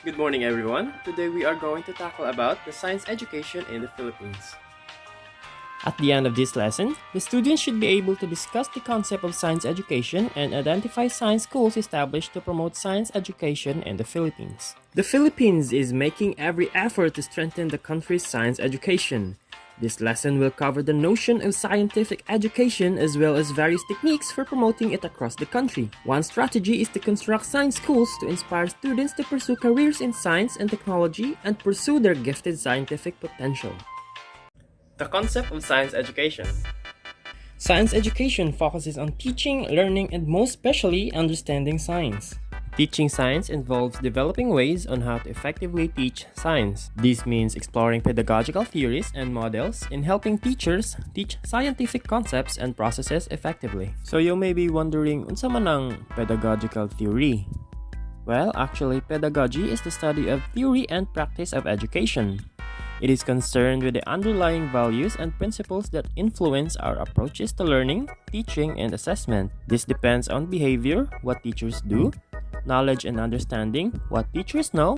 Good morning everyone. Today we are going to tackle about the science education in the Philippines. At the end of this lesson, the students should be able to discuss the concept of science education and identify science schools established to promote science education in the Philippines. The Philippines is making every effort to strengthen the country's science education. This lesson will cover the notion of scientific education as well as various techniques for promoting it across the country. One strategy is to construct science schools to inspire students to pursue careers in science and technology and pursue their gifted scientific potential. The concept of science education. Science education focuses on teaching, learning, and most especially understanding science. Teaching science involves developing ways on how to effectively teach science. This means exploring pedagogical theories and models in helping teachers teach scientific concepts and processes effectively. So you may be wondering, unsa man ang pedagogical theory? Well, actually, pedagogy is the study of theory and practice of education. It is concerned with the underlying values and principles that influence our approaches to learning, teaching, and assessment. This depends on behavior, what teachers do, knowledge and understanding, what teachers know,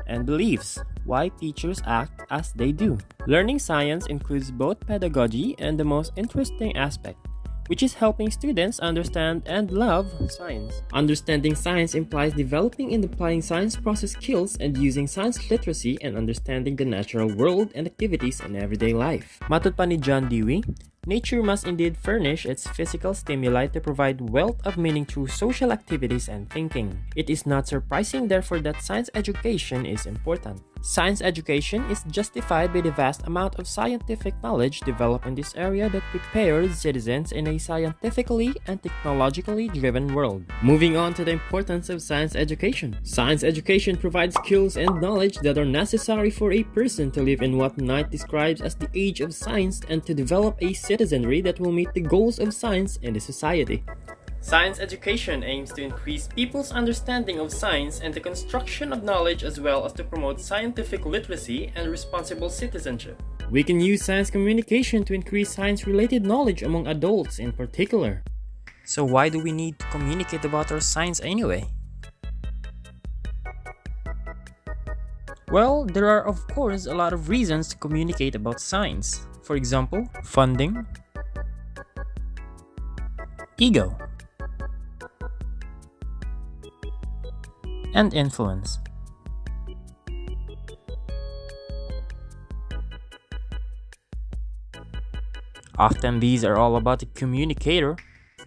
and beliefs, why teachers act as they do. Learning science includes both pedagogy and the most interesting aspect, which is helping students understand and love science. Understanding science implies developing and applying science process skills and using science literacy and understanding the natural world and activities in everyday life. Matod pa ni John Dewey, nature must indeed furnish its physical stimuli to provide wealth of meaning through social activities and thinking. It is not surprising, therefore, that science education is important. Science education is justified by the vast amount of scientific knowledge developed in this area that prepares citizens in a scientifically and technologically driven world. Moving on to the importance of science education. Science education provides skills and knowledge that are necessary for a person to live in what Knight describes as the age of science and to develop a citizenry that will meet the goals of science in the society. Science education aims to increase people's understanding of science and the construction of knowledge as well as to promote scientific literacy and responsible citizenship. We can use science communication to increase science-related knowledge among adults in particular. So why do we need to communicate about our science anyway? Well, there are of course a lot of reasons to communicate about science. For example, funding, ego, and influence. Often these are all about the communicator,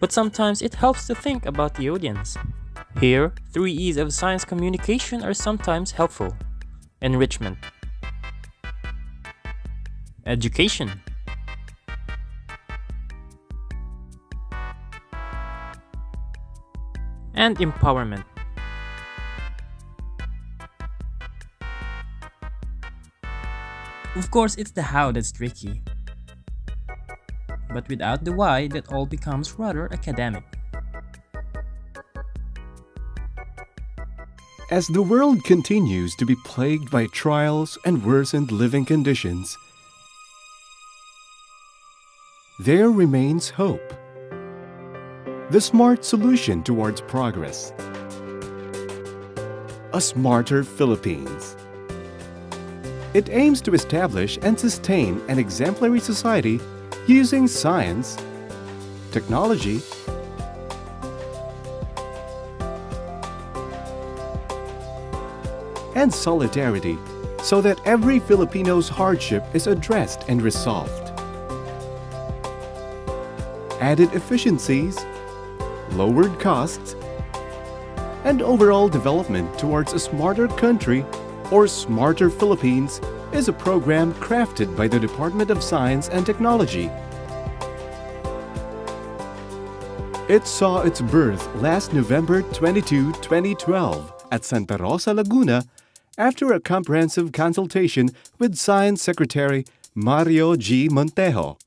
but sometimes it helps to think about the audience. Here, 3 E's of science communication are sometimes helpful. Enrichment, education, and empowerment. Of course, it's the how that's tricky. But without the why, that all becomes rather academic. As the world continues to be plagued by trials and worsened living conditions, there remains hope. The smart solution towards progress. A smarter Philippines. It aims to establish and sustain an exemplary society using science, technology, and solidarity so that every Filipino's hardship is addressed and resolved. Added efficiencies, lowered costs, and overall development towards a smarter country or Smarter Philippines is a program crafted by the Department of Science and Technology. It saw its birth last November 22, 2012 at Santa Rosa, Laguna after a comprehensive consultation with Science Secretary Mario G. Montejo.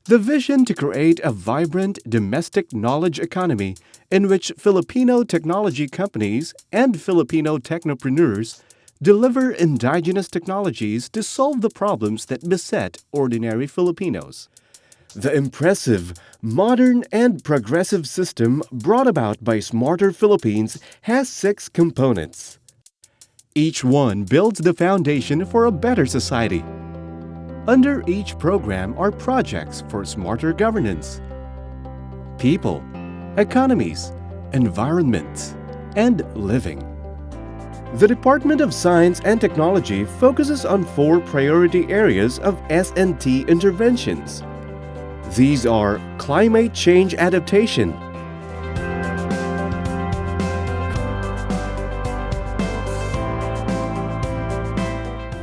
The vision to create a vibrant domestic knowledge economy in which Filipino technology companies and Filipino technopreneurs deliver indigenous technologies to solve the problems that beset ordinary Filipinos. The impressive, modern, and progressive system brought about by Smarter Philippines has 6 components. Each one builds the foundation for a better society. Under each program are projects for smarter governance, people, economies, environment, and living. The Department of Science and Technology focuses on 4 priority areas of S&T interventions. These are climate change adaptation,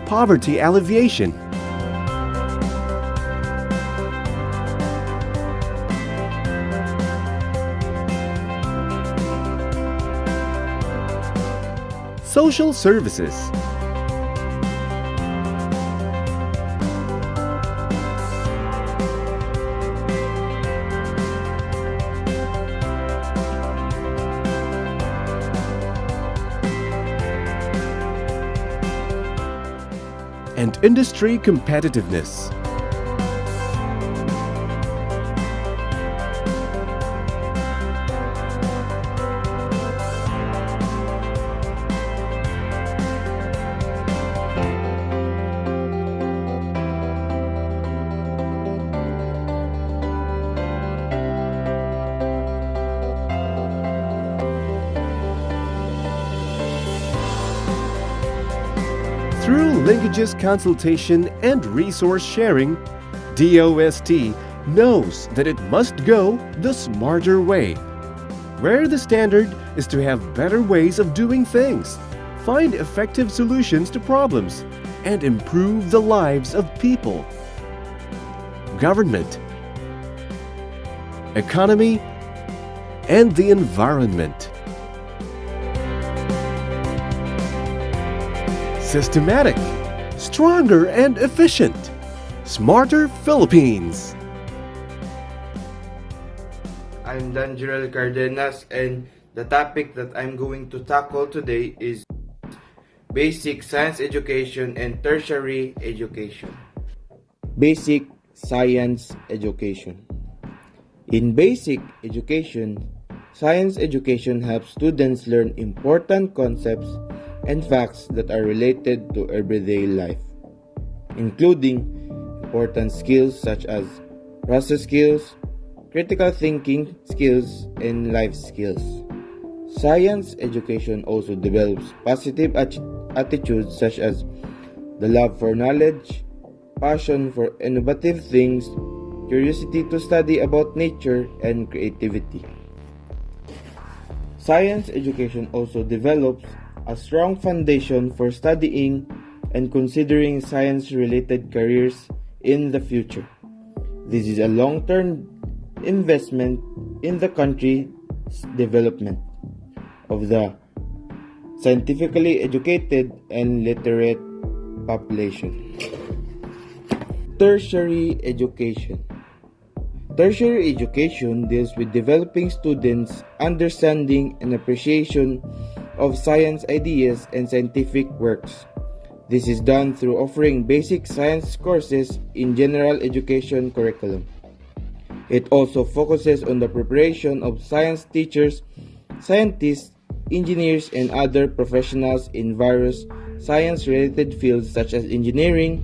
poverty alleviation, social services, and industry competitiveness. Through linkages consultation and resource sharing, DOST knows that it must go the smarter way, where the standard is to have better ways of doing things, find effective solutions to problems, and improve the lives of people. Government, economy, and the environment. Systematic, stronger and efficient. Smarter Philippines. I'm Dangerel Cardenas, and the topic that I'm going to tackle today is basic science education and tertiary education. Basic science education. In basic education, science education helps students learn important concepts and facts that are related to everyday life, including important skills such as process skills, critical thinking skills, and life skills. Science education also develops positive attitudes such as the love for knowledge, passion for innovative things, curiosity to study about nature, and creativity. Science education also develops a strong foundation for studying and considering science-related careers in the future. This is a long-term investment in the country's development of the scientifically educated and literate population. Tertiary education. Tertiary education deals with developing students' understanding and appreciation of science ideas and scientific works. This is done through offering basic science courses in general education curriculum. It also focuses on the preparation of science teachers, scientists, engineers, and other professionals in various science-related fields such as engineering,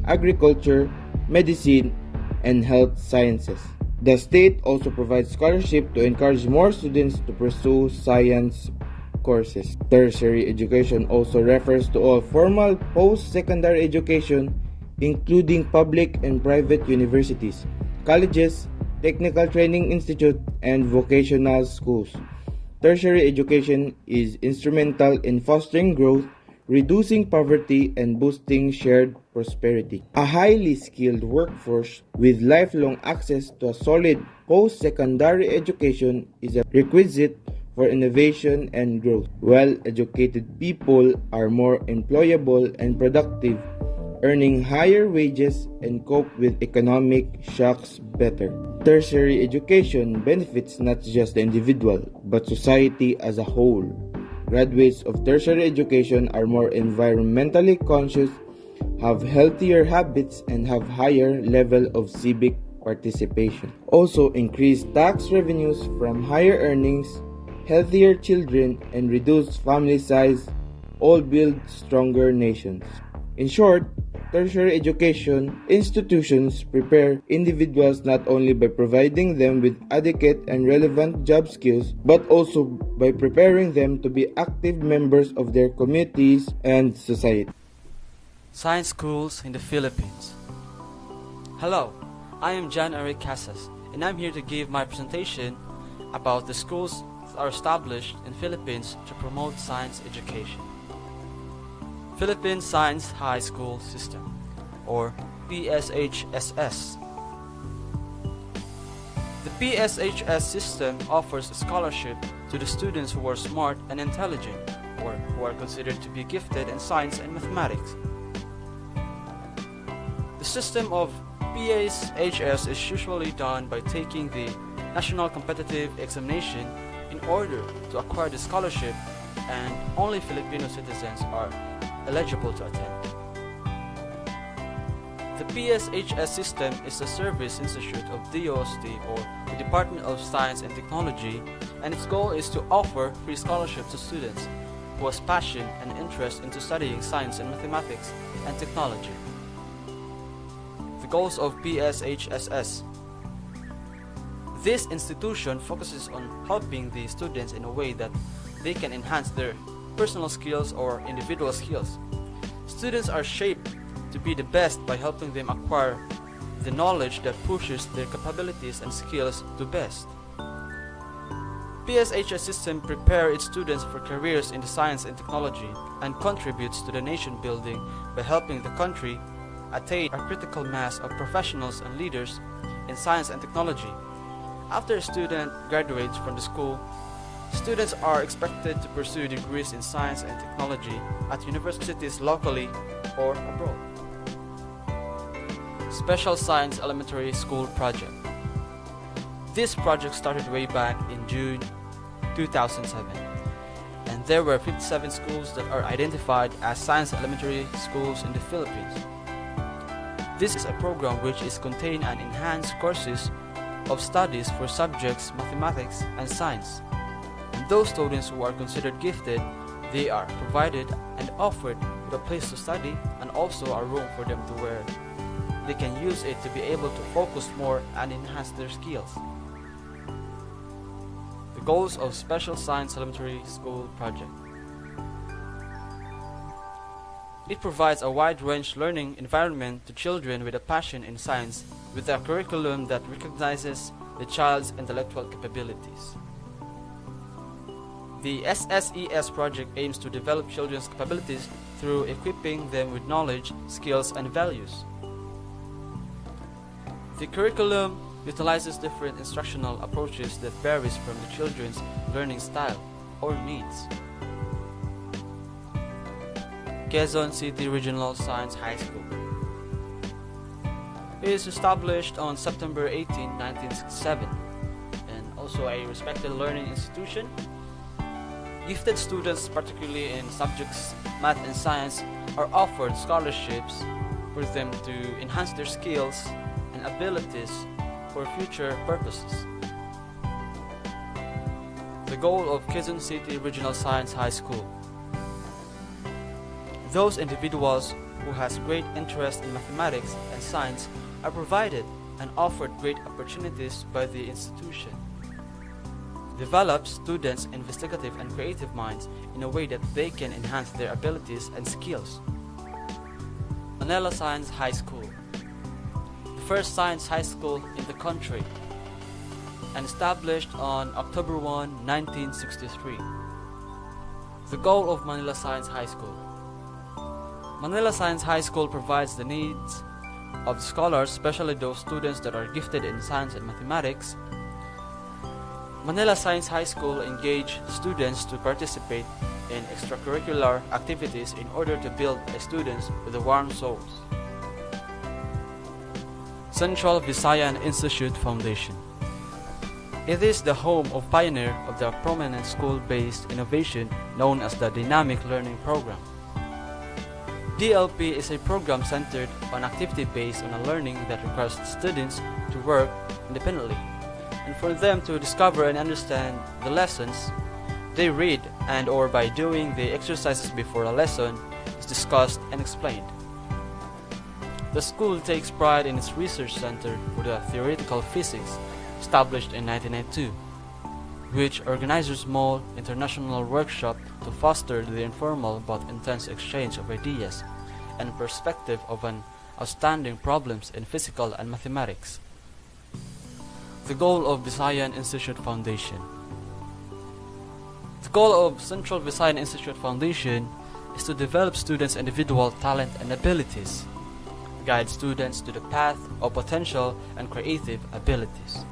agriculture, medicine, and health sciences. The state also provides scholarships to encourage more students to pursue science courses. Tertiary education also refers to all formal post-secondary education, including public and private universities, colleges, technical training institutes, and vocational schools. Tertiary education is instrumental in fostering growth, reducing poverty, and boosting shared prosperity. A highly skilled workforce with lifelong access to a solid post-secondary education is a requisite for innovation and growth. Well-educated people are more employable and productive, earning higher wages and cope with economic shocks better. Tertiary education benefits not just the individual, but society as a whole. Graduates of tertiary education are more environmentally conscious, have healthier habits, and have higher level of civic participation. Also, increased tax revenues from higher earnings, healthier children, and reduced family size all build stronger nations. In short, tertiary education institutions prepare individuals not only by providing them with adequate and relevant job skills, but also by preparing them to be active members of their communities and society. Science schools in the Philippines. Hello, I am John Eric Casas, and I'm here to give my presentation about the schools that are established in Philippines to promote science education. Philippine Science High School System, or PSHSS. The PSHS system offers a scholarship to the students who are smart and intelligent, or who are considered to be gifted in science and mathematics. The system of PSHS is usually done by taking the National Competitive Examination in order to acquire the scholarship, and only Filipino citizens are eligible to attend. The PSHS system is a service institute of DOST, or the Department of Science and Technology, and its goal is to offer free scholarships to students who has passion and interest into studying science and mathematics and technology. The goals of PSHSS. This institution focuses on helping the students in a way that they can enhance their personal skills or individual skills. Students are shaped to be the best by helping them acquire the knowledge that pushes their capabilities and skills to best. PSHS system prepare its students for careers in the science and technology and contributes to the nation building by helping the country attain a critical mass of professionals and leaders in science and technology. After a student graduates from the school, students are expected to pursue degrees in science and technology at universities locally or abroad. Special Science Elementary School Project. This project started way back in June 2007, and there were 57 schools that are identified as science elementary schools in the Philippines. This is a program which is contain and enhanced courses of studies for subjects mathematics and science. And those students who are considered gifted, they are provided and offered with a place to study and also a room for them to where they can use it to be able to focus more and enhance their skills. The goals of Special Science Elementary School Project. It provides a wide-range learning environment to children with a passion in science with a curriculum that recognizes the child's intellectual capabilities. The SSES project aims to develop children's capabilities through equipping them with knowledge, skills, and values. The curriculum utilizes different instructional approaches that varies from the children's learning style or needs. Quezon City Regional Science High School. It is established on September 18, 1967, and also a respected learning institution. Gifted students, particularly in subjects math and science, are offered scholarships for them to enhance their skills and abilities for future purposes. The goal of Quezon City Regional Science High School. Those individuals who has great interest in mathematics and science are provided and offered great opportunities by the institution. Develops students' investigative and creative minds in a way that they can enhance their abilities and skills. Manila Science High School. The first science high school in the country, and established on October 1, 1963. The goal of Manila Science High School. Manila Science High School provides the needs of scholars, especially those students that are gifted in science and mathematics. Manila Science High School engage students to participate in extracurricular activities in order to build students with warm souls. Central Visayan Institute Foundation. It is the home of pioneer of the prominent school-based innovation known as the Dynamic Learning Program. DLP is a program centered on activity based on a learning that requires students to work independently and for them to discover and understand the lessons they read and or by doing the exercises before a lesson is discussed and explained. The school takes pride in its research center for the theoretical physics established in 1992, which organizes small international workshop to foster the informal but intense exchange of ideas and perspective of an outstanding problems in physical and mathematics. The goal of Visayan Institute Foundation. The goal of Central Visayan Institute Foundation is to develop students' individual talent and abilities, guide students to the path of potential and creative abilities.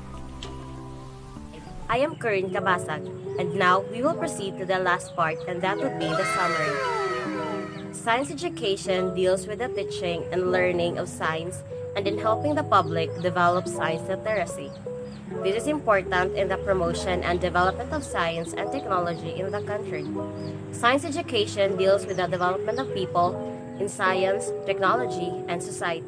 I am Corinne Cabasag, and now we will proceed to the last part, and that would be the summary. Science education deals with the teaching and learning of science and in helping the public develop science literacy. This is important in the promotion and development of science and technology in the country. Science education deals with the development of people in science, technology, and society.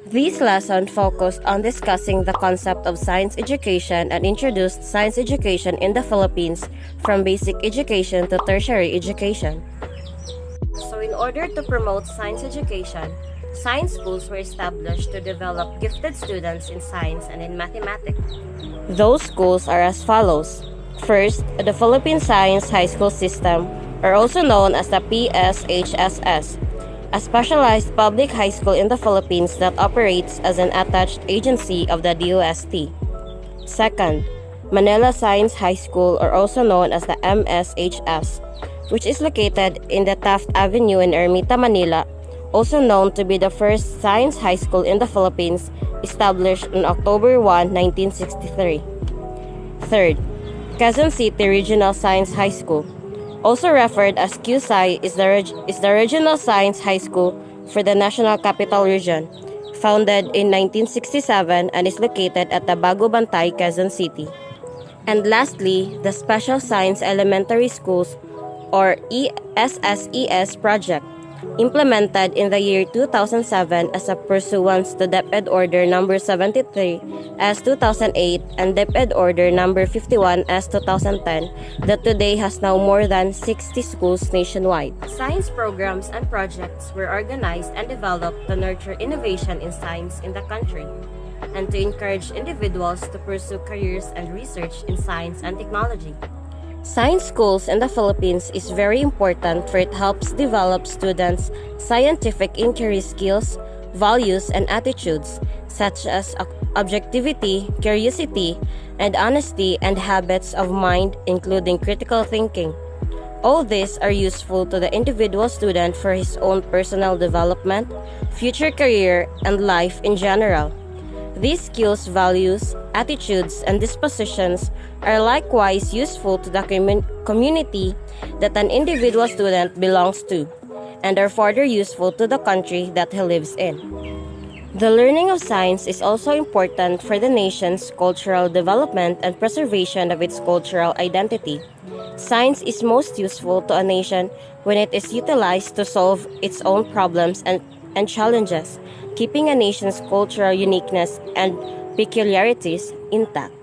This lesson focused on discussing the concept of science education and introduced science education in the Philippines from basic education to tertiary education. So in order to promote science education, science schools were established to develop gifted students in science and in mathematics. Those schools are as follows. First, the Philippine Science High School System, or also known as the PSHSS, a specialized public high school in the Philippines that operates as an attached agency of the DOST. Second, Manila Science High School, or also known as the MSHS, which is located in the Taft Avenue in Ermita, Manila, also known to be the first science high school in the Philippines, established on October 1, 1963. Third, Quezon City Regional Science High School, also referred as QSci, is the regional science high school for the National Capital Region, founded in 1967 and is located at the Bago Bantay, Quezon City. And lastly, the Special Science Elementary Schools, or ESSES project, implemented in the year 2007 as a pursuance to DepEd Order No. 73 as 2008 and DepEd Order No. 51 as 2010 that today has now more than 60 schools nationwide. Science programs and projects were organized and developed to nurture innovation in science in the country and to encourage individuals to pursue careers and research in science and technology. Science schools in the Philippines is very important for it helps develop students' scientific inquiry skills, values, and attitudes, such as objectivity, curiosity, and honesty, and habits of mind, including critical thinking. All these are useful to the individual student for his own personal development, future career, and life in general. These skills, values, attitudes, and dispositions are likewise useful to the community that an individual student belongs to, and are further useful to the country that he lives in. The learning of science is also important for the nation's cultural development and preservation of its cultural identity. Science is most useful to a nation when it is utilized to solve its own problems and challenges, keeping a nation's cultural uniqueness and peculiarities intact.